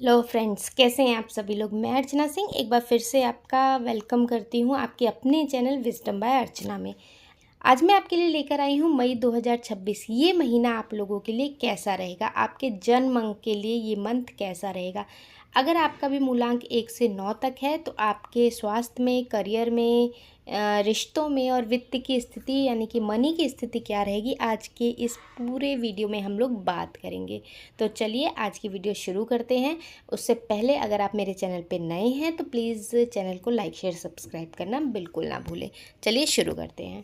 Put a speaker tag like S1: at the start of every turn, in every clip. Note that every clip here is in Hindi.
S1: हेलो फ्रेंड्स, कैसे हैं आप सभी लोग। मैं अर्चना सिंह एक बार फिर से आपका वेलकम करती हूं आपके अपने चैनल विजडम बाय अर्चना में। आज मैं आपके लिए लेकर आई हूं मई 2026। ये महीना आप लोगों के लिए कैसा रहेगा, आपके जन्म अंक के लिए ये मंथ कैसा रहेगा। अगर आपका भी मूलांक 1 से 9 तक है तो आपके स्वास्थ्य में, करियर में, रिश्तों में और वित्त की स्थिति यानी कि मनी की स्थिति क्या रहेगी, आज के इस पूरे वीडियो में हम लोग बात करेंगे। तो चलिए आज की वीडियो शुरू करते हैं। उससे पहले अगर आप मेरे चैनल पे नए हैं तो प्लीज़ चैनल को लाइक शेयर सब्सक्राइब करना बिल्कुल ना भूलें। चलिए शुरू करते हैं।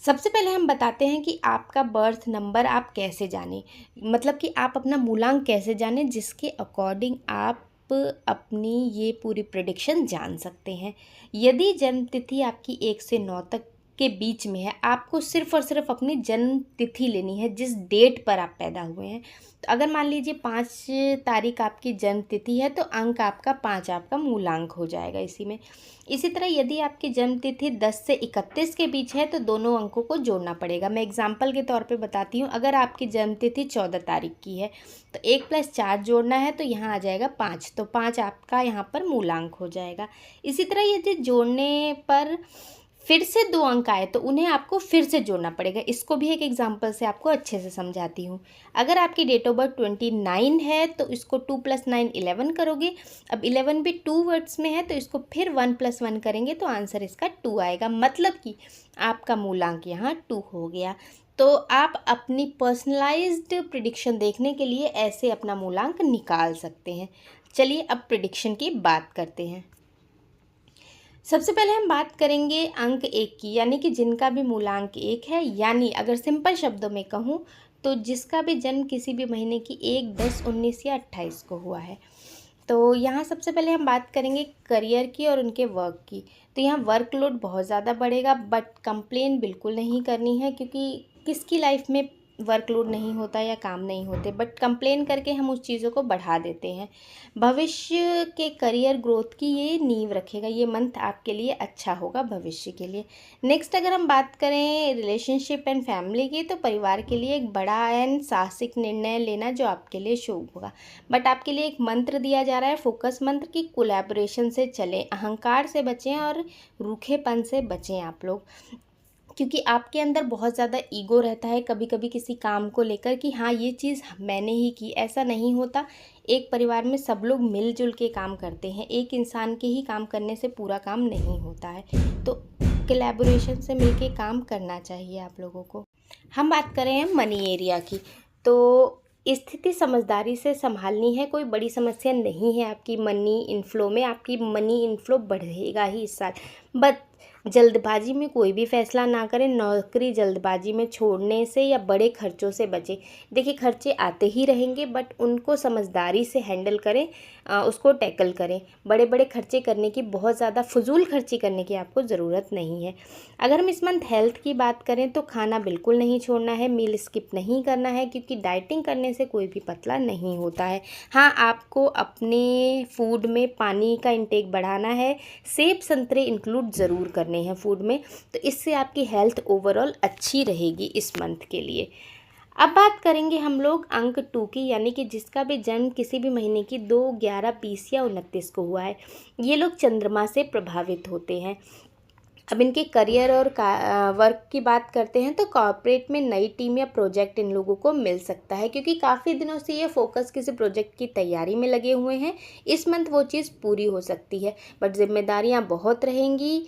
S1: सबसे पहले हम बताते हैं कि आपका बर्थ नंबर आप कैसे जानें, मतलब कि आप अपना मूलांक कैसे जानें जिसके अकॉर्डिंग आप अपनी ये पूरी प्रेडिक्शन जान सकते हैं। यदि जन्म तिथि आपकी 1 से 9 तक के बीच में है, आपको सिर्फ और सिर्फ अपनी जन्म तिथि लेनी है, जिस डेट पर आप पैदा हुए हैं। तो अगर मान लीजिए 5 तारीख आपकी जन्म तिथि है तो अंक आपका 5 आपका मूलांक हो जाएगा इसी में। इसी तरह यदि आपकी जन्म तिथि 10 से 31 के बीच है तो दोनों अंकों को जोड़ना पड़ेगा। मैं एग्जाम्पल के तौर पे बताती हूँ। अगर आपकी जन्म तिथि 14 तारीख की है तो 1 + 4 जोड़ना है तो यहाँ आ जाएगा 5, तो 5 आपका यहाँ पर मूलांक हो जाएगा। इसी तरह यदि जोड़ने पर फिर से 2 अंक आए तो उन्हें आपको फिर से जोड़ना पड़ेगा। इसको भी एक एग्जाम्पल से आपको अच्छे से समझाती हूँ। अगर आपकी डेट ऑफ बर्थ 29 है तो इसको 2 + 9 11 करोगे। अब 11 भी 2 वर्ड्स में है तो इसको फिर 1 + 1 करेंगे तो आंसर इसका 2 आएगा, मतलब कि आपका मूलांक यहाँ 2 हो गया। तो आप अपनी पर्सनलाइज्ड प्रिडिक्शन देखने के लिए ऐसे अपना मूलांक निकाल सकते हैं। चलिए अब प्रिडिक्शन की बात करते हैं। सबसे पहले हम बात करेंगे अंक 1 की, यानी कि जिनका भी मूलांक 1 है, यानी अगर सिंपल शब्दों में कहूँ तो जिसका भी जन्म किसी भी महीने की 1, 10, 19 या 28 को हुआ है। तो यहाँ सबसे पहले हम बात करेंगे करियर की और उनके वर्क की। तो यहाँ वर्कलोड बहुत ज़्यादा बढ़ेगा, बट कंप्लेन बिल्कुल नहीं करनी है, क्योंकि किसकी लाइफ में वर्कलोड नहीं होता या काम नहीं होते, बट कंप्लेन करके हम उस चीज़ों को बढ़ा देते हैं। भविष्य के करियर ग्रोथ की ये नींव रखेगा। ये मंथ आपके लिए अच्छा होगा भविष्य के लिए। नेक्स्ट अगर हम बात करें रिलेशनशिप एंड फैमिली की, तो परिवार के लिए एक बड़ा एंड साहसिक निर्णय लेना जो आपके लिए शुभ होगा। बट आपके लिए एक मंत्र दिया जा रहा है, फोकस मंत्र की कोलैबोरेशन से चलें, अहंकार से बचें और रूखेपन से बचें आप लोग, क्योंकि आपके अंदर बहुत ज़्यादा ईगो रहता है कभी कभी किसी काम को लेकर कि हाँ ये चीज़ मैंने ही की। ऐसा नहीं होता। एक परिवार में सब लोग मिलजुल के काम करते हैं, एक इंसान के ही काम करने से पूरा काम नहीं होता है। तो कोलैबोरेशन से मिलके काम करना चाहिए आप लोगों को। हम बात करें हैं मनी एरिया की, तो स्थिति समझदारी से संभालनी है। कोई बड़ी समस्या नहीं है आपकी मनी इनफ्लो में, आपकी मनी इनफ्लो बढ़ेगा ही इस साल। बट जल्दबाजी में कोई भी फैसला ना करें, नौकरी जल्दबाजी में छोड़ने से या बड़े खर्चों से बचें। देखिए खर्चे आते ही रहेंगे, बट उनको समझदारी से हैंडल करें, उसको टैकल करें। बड़े बड़े खर्चे करने की, बहुत ज़्यादा फजूल खर्ची करने की आपको ज़रूरत नहीं है। अगर हम इस मंथ हेल्थ की बात करें तो खाना बिल्कुल नहीं छोड़ना है, मील स्किप नहीं करना है, क्योंकि डाइटिंग करने से कोई भी पतला नहीं होता है। हाँ, आपको अपने फूड में पानी का इंटेक बढ़ाना है, सेब संतरे इंक्लूड ज़रूर करने हैं फूड में, तो इससे आपकी हेल्थ ओवरऑल अच्छी रहेगी इस मंथ के लिए। अब बात करेंगे हम लोग अंक 2 की, यानी कि जिसका भी जन्म किसी भी महीने की 2, 11, 20 या 29 को हुआ है। ये लोग चंद्रमा से प्रभावित होते हैं। अब इनके करियर और वर्क की बात करते हैं तो कॉर्पोरेट में नई टीम या प्रोजेक्ट इन लोगों को मिल सकता है, क्योंकि काफ़ी दिनों से ये फोकस किसी प्रोजेक्ट की तैयारी में लगे हुए हैं। इस मंथ वो चीज़ पूरी हो सकती है, बट जिम्मेदारियां बहुत रहेंगी।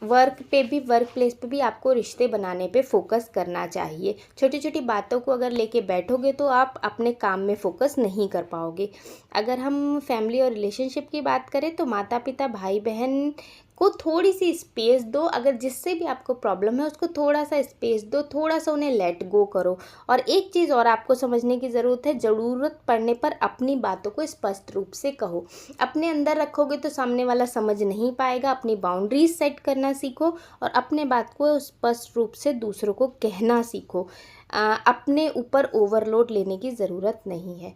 S1: वर्क पे भी, वर्क प्लेस पे भी आपको रिश्ते बनाने पे फोकस करना चाहिए। छोटी छोटी बातों को अगर लेके बैठोगे तो आप अपने काम में फोकस नहीं कर पाओगे। अगर हम फैमिली और रिलेशनशिप की बात करें तो माता पिता, भाई बहन को थोड़ी सी स्पेस दो। अगर जिससे भी आपको प्रॉब्लम है उसको थोड़ा सा स्पेस दो, थोड़ा सा उन्हें लेट गो करो। और एक चीज़ और आपको समझने की ज़रूरत है, ज़रूरत पड़ने पर अपनी बातों को स्पष्ट रूप से कहो। अपने अंदर रखोगे तो सामने वाला समझ नहीं पाएगा। अपनी बाउंड्रीज सेट करना सीखो और अपने बात को स्पष्ट रूप से दूसरों को कहना सीखो। अपने ऊपर ओवरलोड लेने की ज़रूरत नहीं है।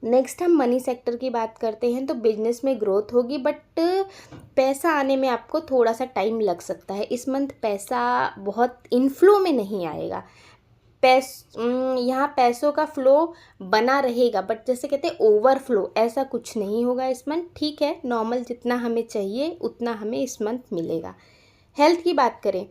S1: नेक्स्ट हम मनी सेक्टर की बात करते हैं, तो बिजनेस में ग्रोथ होगी, बट पैसा आने में आपको थोड़ा सा टाइम लग सकता है। इस मंथ पैसा बहुत इनफ्लो में नहीं आएगा। यहाँ पैसों का फ्लो बना रहेगा, बट जैसे कहते हैं ओवरफ्लो, ऐसा कुछ नहीं होगा इस मंथ। ठीक है, नॉर्मल जितना हमें चाहिए उतना हमें इस मंथ मिलेगा। हेल्थ की बात करें,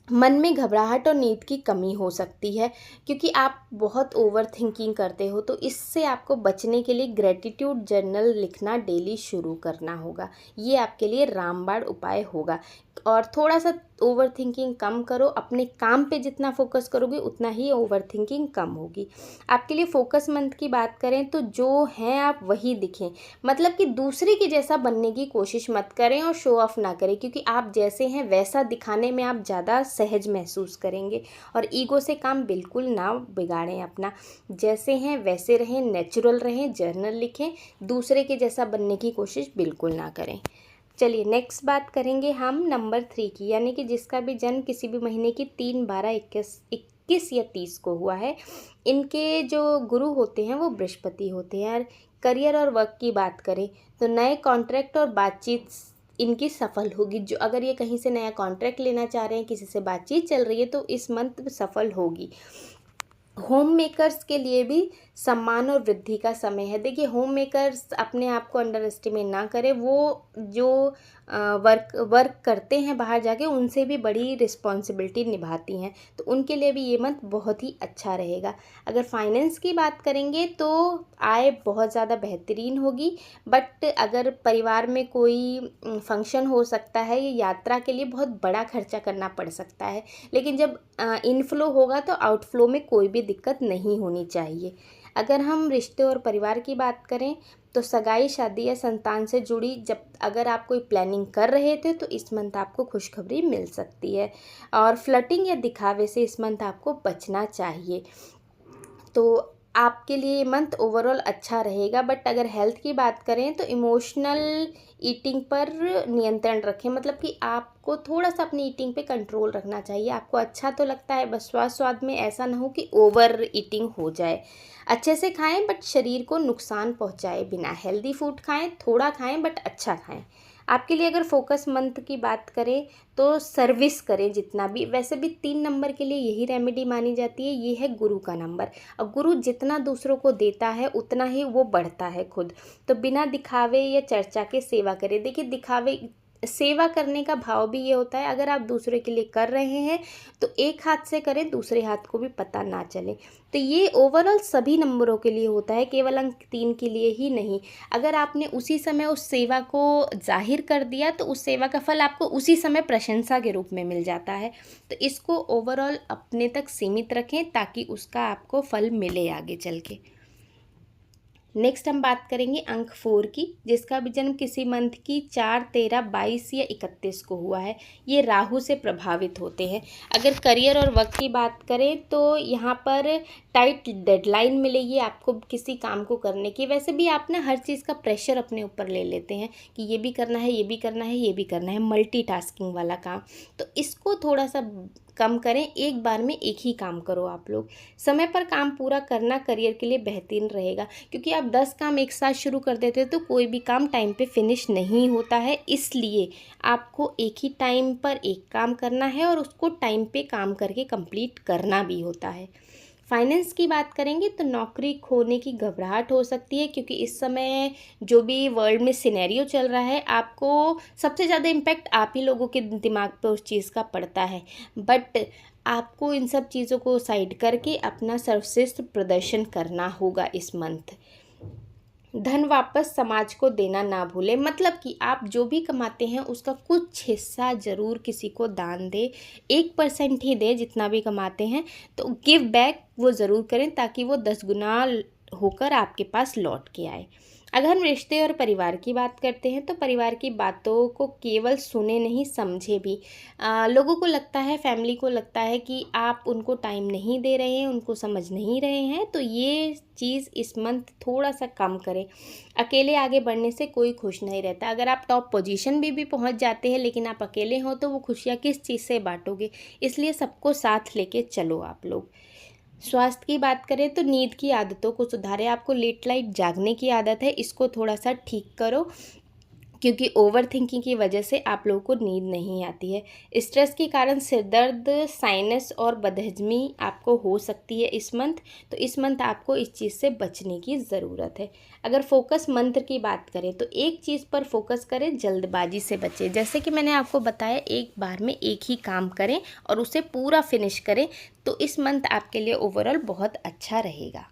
S1: मन में घबराहट और नींद की कमी हो सकती है, क्योंकि आप बहुत ओवर थिंकिंग करते हो। तो इससे आपको बचने के लिए ग्रेटिट्यूड जर्नल लिखना डेली शुरू करना होगा। ये आपके लिए रामबाण उपाय होगा। और थोड़ा सा ओवर थिंकिंग कम करो, अपने काम पे जितना फोकस करोगे उतना ही ओवर थिंकिंग कम होगी। आपके लिए फोकस मंथ की बात करें तो जो हैं आप वही दिखें, मतलब कि दूसरे के जैसा बनने की कोशिश मत करें और शो ऑफ ना करें, क्योंकि आप जैसे हैं वैसा दिखाने में आप ज़्यादा सहज महसूस करेंगे। और ईगो से काम बिल्कुल ना बिगाड़ें अपना, जैसे हैं वैसे रहें, नेचुरल रहें, जर्नल लिखें, दूसरे के जैसा बनने की कोशिश बिल्कुल ना करें। चलिए नेक्स्ट बात करेंगे हम नंबर 3 की, यानी कि जिसका भी जन्म किसी भी महीने की 3, 12, 21 या 30 को हुआ है। इनके जो गुरु होते हैं वो बृहस्पति होते हैं। यार करियर और वर्क की बात करें तो नए कॉन्ट्रैक्ट और बातचीत इनकी सफल होगी। जो अगर ये कहीं से नया कॉन्ट्रैक्ट लेना चाह रहे हैं, किसी से बातचीत चल रही है, तो इस मंथ सफल होगी। होम मेकर्स के लिए भी सम्मान और वृद्धि का समय है। देखिए, होम मेकर्स अपने आप को अंडर एस्टिमेट ना करें। वो जो वर्क करते हैं बाहर जाके, उनसे भी बड़ी रिस्पॉन्सिबिलिटी निभाती हैं, तो उनके लिए भी ये मंथ बहुत ही अच्छा रहेगा। अगर फाइनेंस की बात करेंगे तो आय बहुत ज़्यादा बेहतरीन होगी, बट अगर परिवार में कोई फंक्शन हो सकता है या यात्रा के लिए बहुत बड़ा खर्चा करना पड़ सकता है। लेकिन जब इनफ्लो होगा तो आउटफ्लो में कोई भी दिक्कत नहीं होनी चाहिए। अगर हम रिश्ते और परिवार की बात करें तो सगाई, शादी या संतान से जुड़ी जब अगर आप कोई प्लानिंग कर रहे थे तो इस मंथ आपको खुशखबरी मिल सकती है। और फ्लर्टिंग या दिखावे से इस मंथ आपको बचना चाहिए। तो आपके लिए मंथ ओवरऑल अच्छा रहेगा। बट अगर हेल्थ की बात करें तो इमोशनल ईटिंग पर नियंत्रण रखें, मतलब कि आपको थोड़ा सा अपनी ईटिंग पे कंट्रोल रखना चाहिए। आपको अच्छा तो लगता है, बस स्वाद स्वाद में ऐसा ना हो कि ओवर ईटिंग हो जाए। अच्छे से खाएं बट शरीर को नुकसान पहुंचाए बिना। हेल्दी फूड खाएं, थोड़ा खाएं बट अच्छा खाएं। आपके लिए अगर फोकस मंथ की बात करें तो सर्विस करें जितना भी। वैसे भी 3 नंबर के लिए यही रेमेडी मानी जाती है, ये है गुरु का नंबर। और गुरु जितना दूसरों को देता है उतना ही वो बढ़ता है खुद। तो बिना दिखावे या चर्चा के सेवा करें। देखिए, दिखावे सेवा करने का भाव भी ये होता है, अगर आप दूसरे के लिए कर रहे हैं तो एक हाथ से करें, दूसरे हाथ को भी पता ना चले। तो ये ओवरऑल सभी नंबरों के लिए होता है, केवल अंक 3 के लिए ही नहीं। अगर आपने उसी समय उस सेवा को जाहिर कर दिया तो उस सेवा का फल आपको उसी समय प्रशंसा के रूप में मिल जाता है। तो इसको ओवरऑल अपने तक सीमित रखें ताकि उसका आपको फल मिले आगे चल के। नेक्स्ट हम बात करेंगे अंक 4 की, जिसका भी जन्म किसी मंथ की 4, 13, 22 या 31 को हुआ है। ये राहु से प्रभावित होते हैं। अगर करियर और वर्क की बात करें तो यहाँ पर टाइट डेडलाइन मिलेगी आपको किसी काम को करने की। वैसे भी आप ना हर चीज़ का प्रेशर अपने ऊपर ले लेते हैं कि ये भी करना है, ये भी करना है, ये भी करना है, मल्टीटास्किंग वाला काम। तो इसको थोड़ा सा कम करें, एक बार में एक ही काम करो आप लोग। समय पर काम पूरा करना करियर के लिए बेहतरीन रहेगा, क्योंकि आप 10 काम एक साथ शुरू कर देते हो तो कोई भी काम टाइम पे फिनिश नहीं होता है। इसलिए आपको एक ही टाइम पर एक काम करना है और उसको टाइम पे काम करके कंप्लीट करना भी होता है। फाइनेंस की बात करेंगे तो नौकरी खोने की घबराहट हो सकती है, क्योंकि इस समय जो भी वर्ल्ड में सिनेरियो चल रहा है, आपको सबसे ज़्यादा इम्पैक्ट आप ही लोगों के दिमाग पे उस चीज़ का पड़ता है। बट आपको इन सब चीज़ों को साइड करके अपना सर्वश्रेष्ठ प्रदर्शन करना होगा इस मंथ। धन वापस समाज को देना ना भूलें, मतलब कि आप जो भी कमाते हैं उसका कुछ हिस्सा ज़रूर किसी को दान दें। 1% ही दें जितना भी कमाते हैं, तो गिव बैक वो ज़रूर करें ताकि वो 10 गुना होकर आपके पास लौट के आए। अगर हम रिश्ते और परिवार की बात करते हैं तो परिवार की बातों को केवल सुने नहीं, समझे भी। लोगों को लगता है, फैमिली को लगता है कि आप उनको टाइम नहीं दे रहे हैं, उनको समझ नहीं रहे हैं, तो ये चीज़ इस मंथ थोड़ा सा कम करें। अकेले आगे बढ़ने से कोई खुश नहीं रहता। अगर आप टॉप पोजीशन भी पहुंच जाते हैं लेकिन आप अकेले हो तो वो खुशियाँ किस चीज़ से बांटोगे। इसलिए सबको साथ लेके चलो आप लोग। स्वास्थ्य की बात करें तो नींद की आदतों को सुधारें। आपको लेट नाइट जागने की आदत है, इसको थोड़ा सा ठीक करो, क्योंकि ओवर थिंकिंग की वजह से आप लोगों को नींद नहीं आती है। स्ट्रेस के कारण सिरदर्द, साइनस और बदहजमी आपको हो सकती है इस मंथ। तो इस मंथ आपको इस चीज़ से बचने की ज़रूरत है। अगर फोकस मंत्र की बात करें तो एक चीज़ पर फोकस करें, जल्दबाजी से बचें। जैसे कि मैंने आपको बताया, एक बार में एक ही काम करें और उसे पूरा फिनिश करें, तो इस मंथ आपके लिए ओवरऑल बहुत अच्छा रहेगा।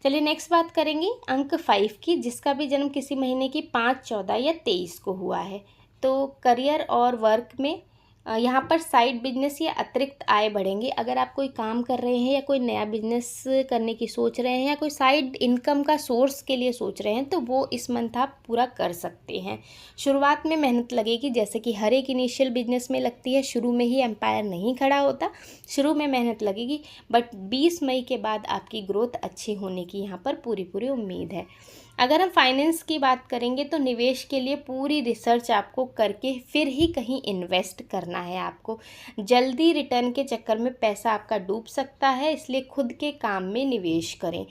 S1: चलिए नेक्स्ट बात करेंगे अंक 5 की, जिसका भी जन्म किसी महीने की 5, 14 या 23 को हुआ है। तो करियर और वर्क में यहाँ पर साइड बिजनेस या अतिरिक्त आय बढ़ेंगे। अगर आप कोई काम कर रहे हैं या कोई नया बिजनेस करने की सोच रहे हैं या कोई साइड इनकम का सोर्स के लिए सोच रहे हैं, तो वो इस मंथ आप पूरा कर सकते हैं। शुरुआत में मेहनत लगेगी, जैसे कि हर एक इनिशियल बिजनेस में लगती है। शुरू में ही एम्पायर नहीं खड़ा होता, शुरू में मेहनत लगेगी, बट 20 मई के बाद आपकी ग्रोथ अच्छी होने की यहाँ पर पूरी पूरी उम्मीद है। अगर हम फाइनेंस की बात करेंगे तो निवेश के लिए पूरी रिसर्च आपको करके फिर ही कहीं इन्वेस्ट करना है। आपको जल्दी रिटर्न के चक्कर में पैसा आपका डूब सकता है, इसलिए खुद के काम में निवेश करें।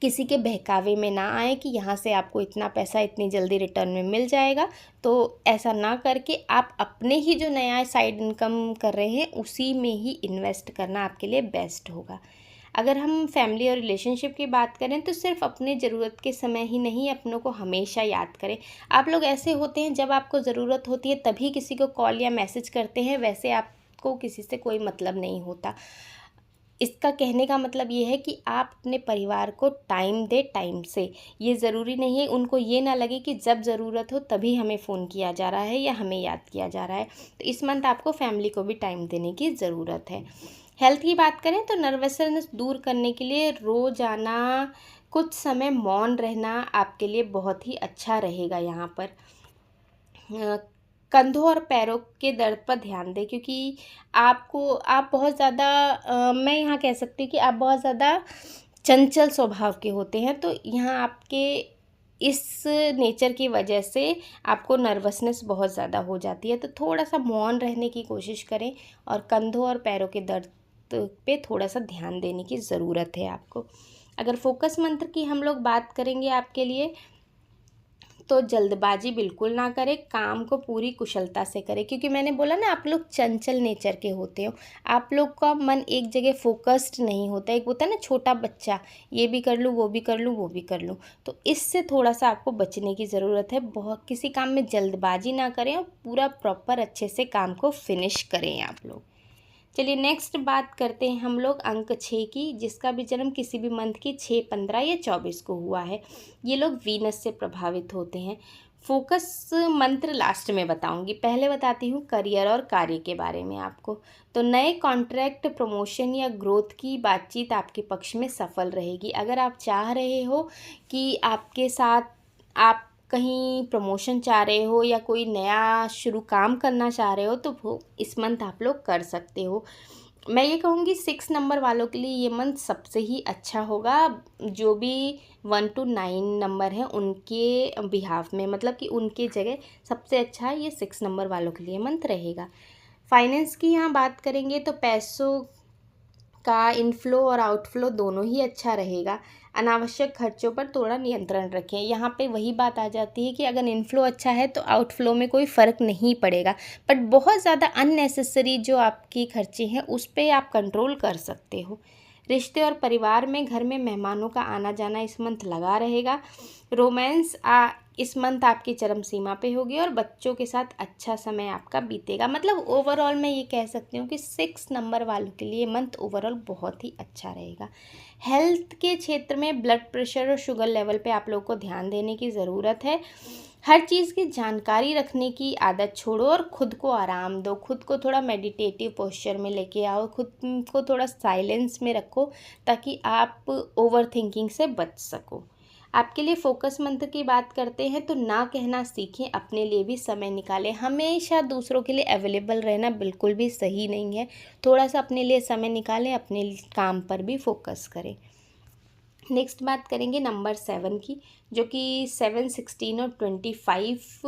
S1: किसी के बहकावे में ना आए कि यहाँ से आपको इतना पैसा इतनी जल्दी रिटर्न में मिल जाएगा। तो ऐसा ना करके आप अपने ही जो नया साइड इनकम कर रहे हैं उसी में ही इन्वेस्ट करना आपके लिए बेस्ट होगा। अगर हम फैमिली और रिलेशनशिप की बात करें तो सिर्फ अपने ज़रूरत के समय ही नहीं, अपनों को हमेशा याद करें। आप लोग ऐसे होते हैं, जब आपको ज़रूरत होती है तभी किसी को कॉल या मैसेज करते हैं, वैसे आपको किसी से कोई मतलब नहीं होता। इसका कहने का मतलब ये है कि आप अपने परिवार को टाइम दें, टाइम से। ये ज़रूरी नहीं है, उनको ये ना लगे कि जब ज़रूरत हो तभी हमें फ़ोन किया जा रहा है या हमें याद किया जा रहा है। तो इस मंथ आपको फैमिली को भी टाइम देने की ज़रूरत है। हेल्थ की बात करें तो नर्वसनेस दूर करने के लिए रोज़ाना कुछ समय मौन रहना आपके लिए बहुत ही अच्छा रहेगा। यहाँ पर कंधों और पैरों के दर्द पर ध्यान दें, क्योंकि आप बहुत ज़्यादा मैं यहाँ कह सकती हूँ कि आप बहुत ज़्यादा चंचल स्वभाव के होते हैं। तो यहाँ आपके इस नेचर की वजह से आपको नर्वसनेस बहुत ज़्यादा हो जाती है। तो थोड़ा सा मौन रहने की कोशिश करें और कंधों और पैरों के दर्द पे थोड़ा सा ध्यान देने की ज़रूरत है आपको। अगर फोकस मंत्र की हम लोग बात करेंगे आपके लिए, तो जल्दबाजी बिल्कुल ना करें, काम को पूरी कुशलता से करें। क्योंकि मैंने बोला ना, आप लोग चंचल नेचर के होते हो, आप लोग का मन एक जगह फोकस्ड नहीं होता। एक होता है ना छोटा बच्चा, ये भी कर लूँ, वो भी कर लूँ, वो भी कर लूँ। तो इससे थोड़ा सा आपको बचने की ज़रूरत है। बहुत किसी काम में जल्दबाजी ना करें और पूरा प्रॉपर अच्छे से काम को फिनिश करें आप लोग। चलिए नेक्स्ट बात करते हैं हम लोग अंक 6 की, जिसका भी जन्म किसी भी मंथ की 6, 15 या 24 को हुआ है। ये लोग वीनस से प्रभावित होते हैं। फोकस मंत्र लास्ट में बताऊंगी, पहले बताती हूँ करियर और कार्य के बारे में आपको। तो नए कॉन्ट्रैक्ट, प्रमोशन या ग्रोथ की बातचीत आपके पक्ष में सफल रहेगी। अगर आप चाह रहे हो कि आपके साथ आप कहीं प्रमोशन चाह रहे हो या कोई नया शुरू काम करना चाह रहे हो, तो वो इस मंथ आप लोग कर सकते हो। मैं ये कहूँगी 6 नंबर वालों के लिए ये मंथ सबसे ही अच्छा होगा। जो भी 1 to 9 नंबर हैं उनके बिहाफ में, मतलब कि उनके जगह सबसे अच्छा ये 6 नंबर वालों के लिए मंथ रहेगा। फाइनेंस की यहाँ बात करेंगे तो पैसों का इनफ्लो और आउटफ्लो दोनों ही अच्छा रहेगा। अनावश्यक खर्चों पर थोड़ा नियंत्रण रखें। यहाँ पे वही बात आ जाती है कि अगर इनफ्लो अच्छा है तो आउटफ्लो में कोई फ़र्क नहीं पड़ेगा, बट बहुत ज़्यादा अननेसेसरी जो आपकी खर्चे हैं उस पर आप कंट्रोल कर सकते हो। रिश्ते और परिवार में, घर में मेहमानों का आना जाना इस मंथ लगा रहेगा। रोमांस इस मंथ आपकी चरम सीमा पे होगी और बच्चों के साथ अच्छा समय आपका बीतेगा। मतलब ओवरऑल मैं ये कह सकती हूँ कि 6 नंबर वालों के लिए मंथ ओवरऑल बहुत ही अच्छा रहेगा। हेल्थ के क्षेत्र में ब्लड प्रेशर और शुगर लेवल पे आप लोगों को ध्यान देने की ज़रूरत है। हर चीज़ की जानकारी रखने की आदत छोड़ो और खुद को आराम दो। खुद को थोड़ा मेडिटेटिव पोस्चर में लेके आओ, खुद को थोड़ा साइलेंस में रखो, ताकि आप ओवर थिंकिंग से बच सको। आपके लिए फोकस मंत्र की बात करते हैं तो ना कहना सीखें, अपने लिए भी समय निकालें। हमेशा दूसरों के लिए अवेलेबल रहना बिल्कुल भी सही नहीं है। थोड़ा सा अपने लिए समय निकालें, अपने काम पर भी फोकस करें। नेक्स्ट बात करेंगे नंबर 7 की, जो कि 7, 16 और 25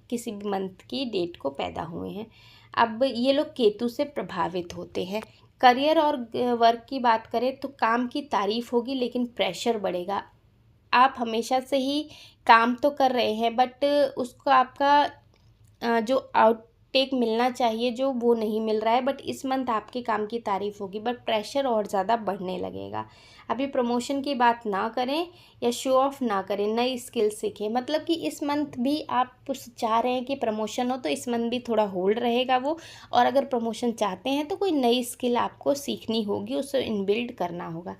S1: किसी भी मंथ की डेट को पैदा हुए हैं। अब ये लोग केतु से प्रभावित होते हैं। करियर और वर्क की बात करें तो काम की तारीफ होगी लेकिन प्रेशर बढ़ेगा। आप हमेशा से ही काम तो कर रहे हैं बट उसको आपका जो आउटटेक मिलना चाहिए जो वो नहीं मिल रहा है, बट इस मंथ आपके काम की तारीफ़ होगी, बट प्रेशर और ज़्यादा बढ़ने लगेगा। अभी प्रमोशन की बात ना करें या शो ऑफ ना करें, नई स्किल सीखें। मतलब कि इस मंथ भी आप चाह रहे हैं कि प्रमोशन हो तो इस मंथ भी थोड़ा होल्ड रहेगा वो, और अगर प्रमोशन चाहते हैं तो कोई नई स्किल आपको सीखनी होगी, उसे इनबिल्ड करना होगा।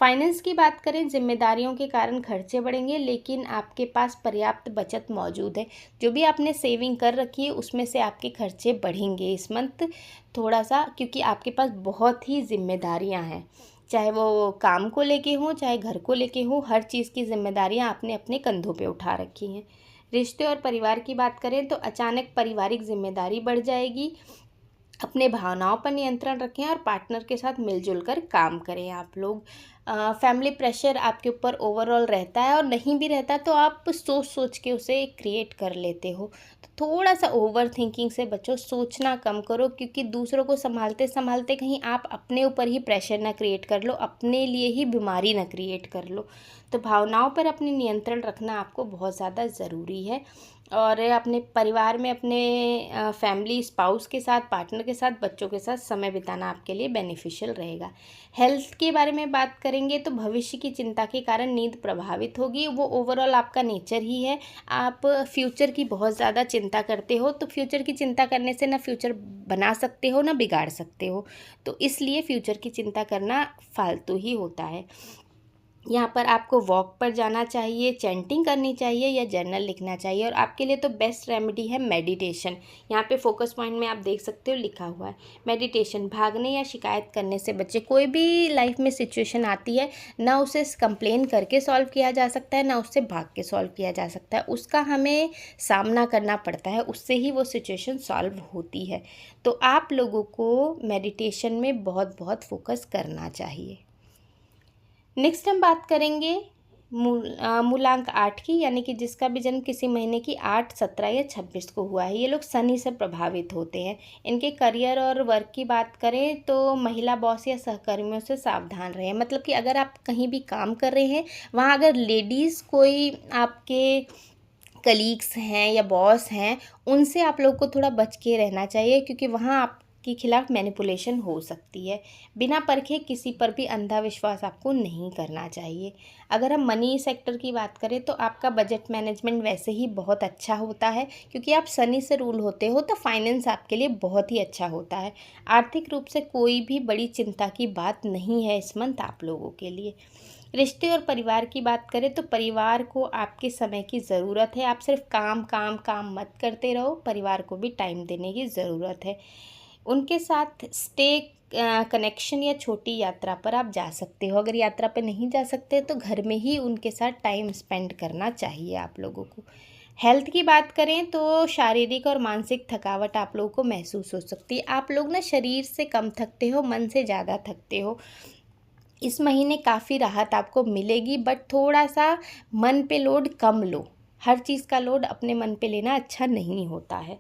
S1: फाइनेंस की बात करें, जिम्मेदारियों के कारण खर्चे बढ़ेंगे लेकिन आपके पास पर्याप्त बचत मौजूद है। जो भी आपने सेविंग कर रखी है उसमें से आपके खर्चे बढ़ेंगे इस मंथ थोड़ा सा, क्योंकि आपके पास बहुत ही जिम्मेदारियां हैं, चाहे वो काम को लेके हों चाहे घर को लेके हों, हर चीज़ की जिम्मेदारियां आपने अपने कंधों पे उठा रखी हैं। रिश्ते और परिवार की बात करें तो अचानक पारिवारिक जिम्मेदारी बढ़ जाएगी। अपने भावनाओं पर नियंत्रण रखें और पार्टनर के साथ मिलजुल कर काम करें आप लोग। फैमिली प्रेशर आपके ऊपर ओवरऑल रहता है, और नहीं भी रहता तो आप सोच सोच के उसे क्रिएट कर लेते हो। तो थोड़ा सा ओवर थिंकिंग से बचो, सोचना कम करो, क्योंकि दूसरों को संभालते संभालते कहीं आप अपने ऊपर ही प्रेशर ना क्रिएट कर लो, अपने लिए ही बीमारी ना क्रिएट कर लो। तो भावनाओं पर अपने नियंत्रण रखना आपको बहुत ज़्यादा ज़रूरी है, और अपने परिवार में अपने फैमिली स्पाउस के साथ, पार्टनर के साथ, बच्चों के साथ समय बिताना आपके लिए बेनिफिशियल रहेगा। हेल्थ के बारे में बात करेंगे तो भविष्य की चिंता के कारण नींद प्रभावित होगी, वो ओवरऑल आपका नेचर ही है। आप फ्यूचर की बहुत ज़्यादा चिंता करते हो, तो फ्यूचर की चिंता करने से ना फ्यूचर बना सकते हो ना बिगाड़ सकते हो, तो इसलिए फ्यूचर की चिंता करना फालतू ही होता है। यहाँ पर आपको वॉक पर जाना चाहिए, चैंटिंग करनी चाहिए या जर्नल लिखना चाहिए, और आपके लिए तो बेस्ट रेमेडी है मेडिटेशन। यहाँ पे फोकस पॉइंट में आप देख सकते हो लिखा हुआ है मेडिटेशन। भागने या शिकायत करने से बचे। कोई भी लाइफ में सिचुएशन आती है ना उसे कंप्लेन करके सॉल्व किया जा सकता है ना उससे भाग के सॉल्व किया जा सकता है, उसका हमें सामना करना पड़ता है, उससे ही वो सिचुएशन सॉल्व होती है। तो आप लोगों को मेडिटेशन में बहुत बहुत फोकस करना चाहिए। नेक्स्ट हम बात करेंगे मूलांक 8 की, यानी कि जिसका भी जन्म किसी महीने की 8, 17 या 26 को हुआ है। ये लोग शनि से प्रभावित होते हैं। इनके करियर और वर्क की बात करें तो महिला बॉस या सहकर्मियों से सावधान रहें। मतलब कि अगर आप कहीं भी काम कर रहे हैं, वहाँ अगर लेडीज़ कोई आपके कलीग्स हैं या बॉस हैं, उनसे आप लोग को थोड़ा बच के रहना चाहिए, क्योंकि वहाँ आपके खिलाफ मैनिपुलेशन हो सकती है। बिना परखे किसी पर भी अंधा विश्वास आपको नहीं करना चाहिए। अगर हम मनी सेक्टर की बात करें तो आपका बजट मैनेजमेंट वैसे ही बहुत अच्छा होता है, क्योंकि आप शनि से रूल होते हो, तो फाइनेंस आपके लिए बहुत ही अच्छा होता है। आर्थिक रूप से कोई भी बड़ी चिंता की बात नहीं है इस मंथ आप लोगों के लिए। रिश्ते और परिवार की बात करें तो परिवार को आपके समय की ज़रूरत है। आप सिर्फ काम काम काम मत करते रहो, परिवार को भी टाइम देने की ज़रूरत है। उनके साथ स्टे कनेक्शन या छोटी यात्रा पर आप जा सकते हो। अगर यात्रा पर नहीं जा सकते तो घर में ही उनके साथ टाइम स्पेंड करना चाहिए आप लोगों को। हेल्थ की बात करें तो शारीरिक और मानसिक थकावट आप लोगों को महसूस हो सकती है। आप लोग ना शरीर से कम थकते हो, मन से ज़्यादा थकते हो। इस महीने काफ़ी राहत आपको मिलेगी, बट थोड़ा सा मन पे लोड कम लो। हर चीज़ का लोड अपने मन पे लेना अच्छा नहीं होता है।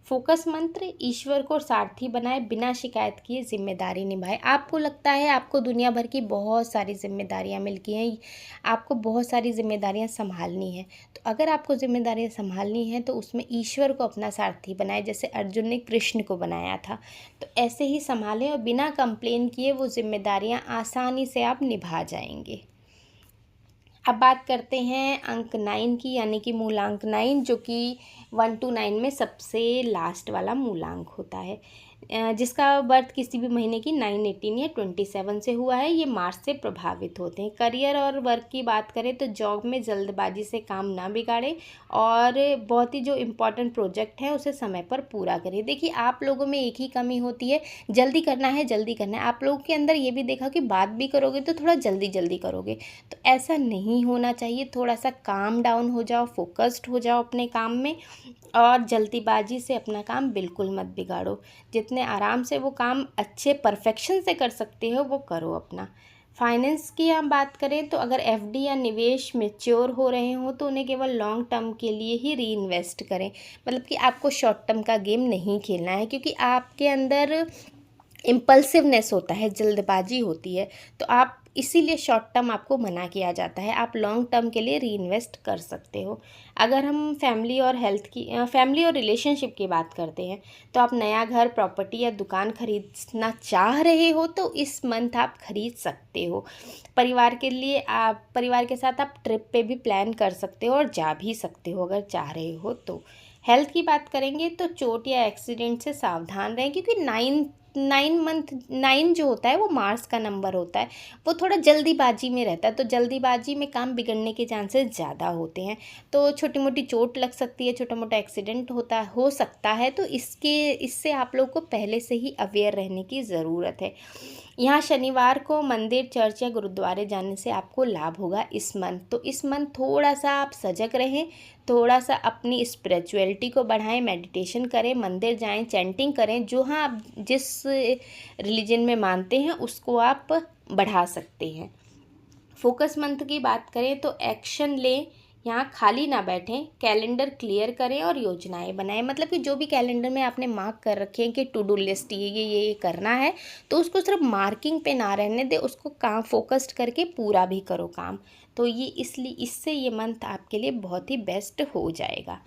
S1: फोकस मंत्र, ईश्वर को सारथी बनाए, बिना शिकायत किए जिम्मेदारी निभाए। आपको लगता है आपको दुनिया भर की बहुत सारी जिम्मेदारियां मिल गई हैं, आपको बहुत सारी जिम्मेदारियां संभालनी है, तो अगर आपको जिम्मेदारियां संभालनी है तो उसमें ईश्वर को अपना सारथी बनाए, जैसे अर्जुन ने कृष्ण को बनाया था। तो ऐसे ही संभालें और बिना कंप्लेन किए वो जिम्मेदारियां आसानी से आप निभा जाएंगे। अब बात करते हैं अंक 9 की, यानी कि मूलांक 9, जो कि 1 to 9 में सबसे लास्ट वाला मूलांक होता है। जिसका बर्थ किसी भी महीने की 9, 18 या 27 से हुआ है, ये मार्च से प्रभावित होते हैं। करियर और वर्क की बात करें तो जॉब में जल्दबाजी से काम ना बिगाड़े, और बहुत ही जो इम्पोर्टेंट प्रोजेक्ट है उसे समय पर पूरा करें। देखिए, आप लोगों में एक ही कमी होती है, जल्दी करना है जल्दी करना है। आप लोगों के अंदर ये भी देखा कि बात भी करोगे तो थोड़ा जल्दी जल्दी करोगे, तो ऐसा नहीं होना चाहिए। थोड़ा सा काम डाउन हो जाओ, फोकस्ड हो जाओ अपने काम में, और जल्दीबाजी से अपना काम बिल्कुल मत बिगाड़ो। जितने आराम से वो काम अच्छे परफेक्शन से कर सकते हो वो करो अपना। फाइनेंस की हम बात करें तो अगर एफडी या निवेश मैच्योर हो रहे हो तो उन्हें केवल लॉन्ग टर्म के लिए ही री इन्वेस्ट करें। मतलब कि आपको शॉर्ट टर्म का गेम नहीं खेलना है, क्योंकि आपके अंदर इम्पल्सिवनेस होता है, जल्दबाजी होती है, तो आप इसीलिए शॉर्ट टर्म आपको मना किया जाता है। आप लॉन्ग टर्म के लिए री इन्वेस्ट कर सकते हो। अगर हम फैमिली और फैमिली और रिलेशनशिप की बात करते हैं, तो आप नया घर, प्रॉपर्टी या दुकान खरीदना चाह रहे हो तो इस मंथ आप खरीद सकते हो। परिवार के साथ आप ट्रिप पे भी प्लान कर सकते हो और जा भी सकते हो अगर चाह रहे हो तो। हेल्थ की बात करेंगे तो चोट या एक्सीडेंट से सावधान रहें, क्योंकि 9 जो होता है वो मार्स का नंबर होता है, वो थोड़ा जल्दीबाजी में रहता है, तो जल्दीबाजी में काम बिगड़ने के चांसेस ज़्यादा होते हैं। तो छोटी मोटी चोट लग सकती है, छोटा मोटा एक्सीडेंट हो सकता है, तो इससे आप लोग को पहले से ही अवेयर रहने की ज़रूरत है। यहाँ शनिवार को मंदिर, चर्च या गुरुद्वारे जाने से आपको लाभ होगा इस मंथ। तो इस मंथ थोड़ा सा आप सजग रहें, थोड़ा सा अपनी स्पिरिचुअलिटी को बढ़ाएं, मेडिटेशन करें, मंदिर जाएं, चैंटिंग करें। जो हाँ आप जिस रिलीजन में मानते हैं उसको आप बढ़ा सकते हैं। फोकस मंथ की बात करें तो एक्शन लें, यहाँ खाली ना बैठें, कैलेंडर क्लियर करें और योजनाएं बनाएं। मतलब कि जो भी कैलेंडर में आपने मार्क कर रखे हैं कि टू डू लिस्ट ये करना है, तो उसको सिर्फ मार्किंग पे ना रहने दे, उसको काम फोकस्ड करके पूरा भी करो काम। तो इससे ये मंथ आपके लिए बहुत ही बेस्ट हो जाएगा।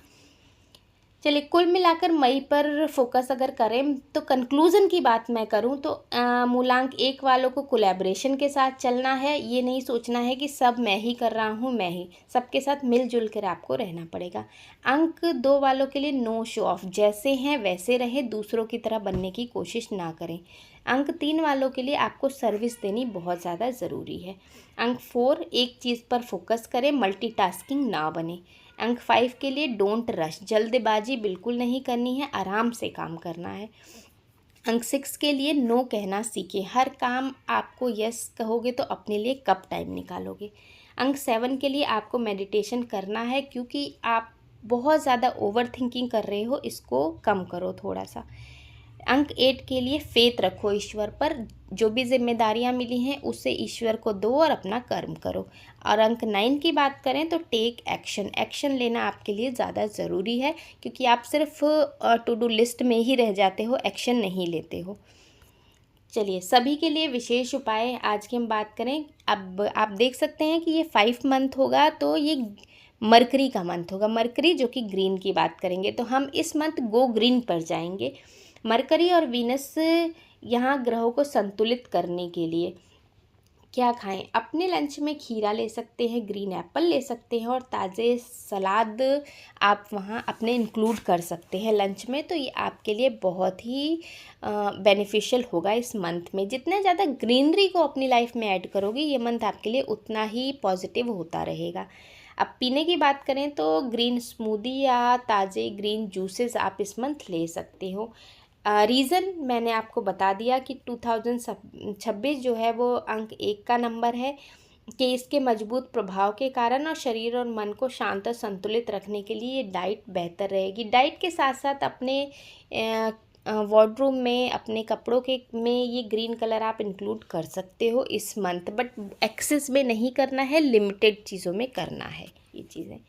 S1: चलिए, कुल मिलाकर मई पर फोकस अगर करें तो कंक्लूज़न की बात मैं करूं तो मूलांक 1 वालों को कोलैबोरेशन के साथ चलना है। ये नहीं सोचना है कि सब मैं ही कर रहा हूं, मैं ही, सबके साथ मिलजुल कर आपको रहना पड़ेगा। अंक 2 वालों के लिए नो शो ऑफ, जैसे हैं वैसे रहें, दूसरों की तरह बनने की कोशिश ना करें। अंक 3 वालों के लिए आपको सर्विस देनी बहुत ज़्यादा ज़रूरी है। अंक 4, एक चीज़ पर फोकस करें, मल्टीटास्किंग ना बने। अंक 5 के लिए डोंट रश, जल्दबाजी बिल्कुल नहीं करनी है, आराम से काम करना है। अंक 6 के लिए नो कहना सीखें, हर काम आपको यस कहोगे तो अपने लिए कब टाइम निकालोगे। अंक 7 के लिए आपको मेडिटेशन करना है, क्योंकि आप बहुत ज़्यादा ओवर थिंकिंग कर रहे हो, इसको कम करो थोड़ा सा। अंक 8 के लिए फेथ रखो ईश्वर पर, जो भी जिम्मेदारियां मिली हैं उससे ईश्वर को दो और अपना कर्म करो। और अंक 9 की बात करें तो टेक एक्शन लेना आपके लिए ज़्यादा ज़रूरी है, क्योंकि आप सिर्फ टू डू लिस्ट में ही रह जाते हो, एक्शन नहीं लेते हो। चलिए, सभी के लिए विशेष उपाय आज की हम बात करें। अब आप देख सकते हैं कि ये 5 मंथ होगा, तो ये मरकरी का मंथ होगा, मरकरी जो कि ग्रीन की बात करेंगे, तो हम इस मंथ गो ग्रीन पर जाएंगे। मरकरी और वीनस यहाँ ग्रहों को संतुलित करने के लिए क्या खाएं? अपने लंच में खीरा ले सकते हैं, ग्रीन एप्पल ले सकते हैं और ताज़े सलाद आप वहाँ अपने इंक्लूड कर सकते हैं लंच में। तो ये आपके लिए बहुत ही बेनिफिशियल होगा इस मंथ में। जितना ज़्यादा ग्रीनरी को अपनी लाइफ में ऐड करोगे, ये मंथ आपके लिए उतना ही पॉजिटिव होता रहेगा। अब पीने की बात करें तो ग्रीन स्मूदी या ताज़े ग्रीन जूसेस आप इस मंथ ले सकते हो। रीज़न मैंने आपको बता दिया कि 2026 जो है वो अंक 1 का नंबर है, कि इसके मजबूत प्रभाव के कारण और शरीर और मन को शांत और संतुलित रखने के लिए ये डाइट बेहतर रहेगी। डाइट के साथ साथ अपने वार्डरूम में, अपने कपड़ों में ये ग्रीन कलर आप इंक्लूड कर सकते हो इस मंथ, बट एक्सेस में नहीं करना है, लिमिटेड चीज़ों में करना है ये चीज़ें।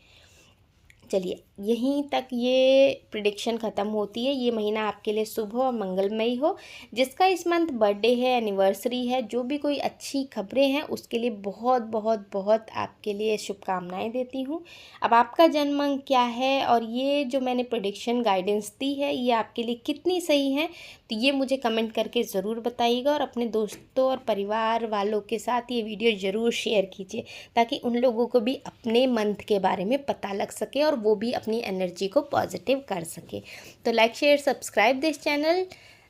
S1: चलिए, यहीं तक ये प्रिडिक्शन ख़त्म होती है। ये महीना आपके लिए शुभ हो और मंगलमयी हो। जिसका इस मंथ बर्थडे है, एनिवर्सरी है, जो भी कोई अच्छी खबरें हैं उसके लिए बहुत बहुत बहुत आपके लिए शुभकामनाएं देती हूँ। अब आपका जन्म अंक क्या है और ये जो मैंने प्रिडिक्शन गाइडेंस दी है ये आपके लिए कितनी सही है, तो ये मुझे कमेंट करके ज़रूर बताइएगा। और अपने दोस्तों और परिवार वालों के साथ ये वीडियो ज़रूर शेयर कीजिए, ताकि उन लोगों को भी अपने मंथ के बारे में पता लग सके और वो भी अपनी एनर्जी को पॉजिटिव कर सके। तो like, share, subscribe this channel.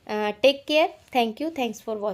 S1: Take care. Thank you. Thanks for watching.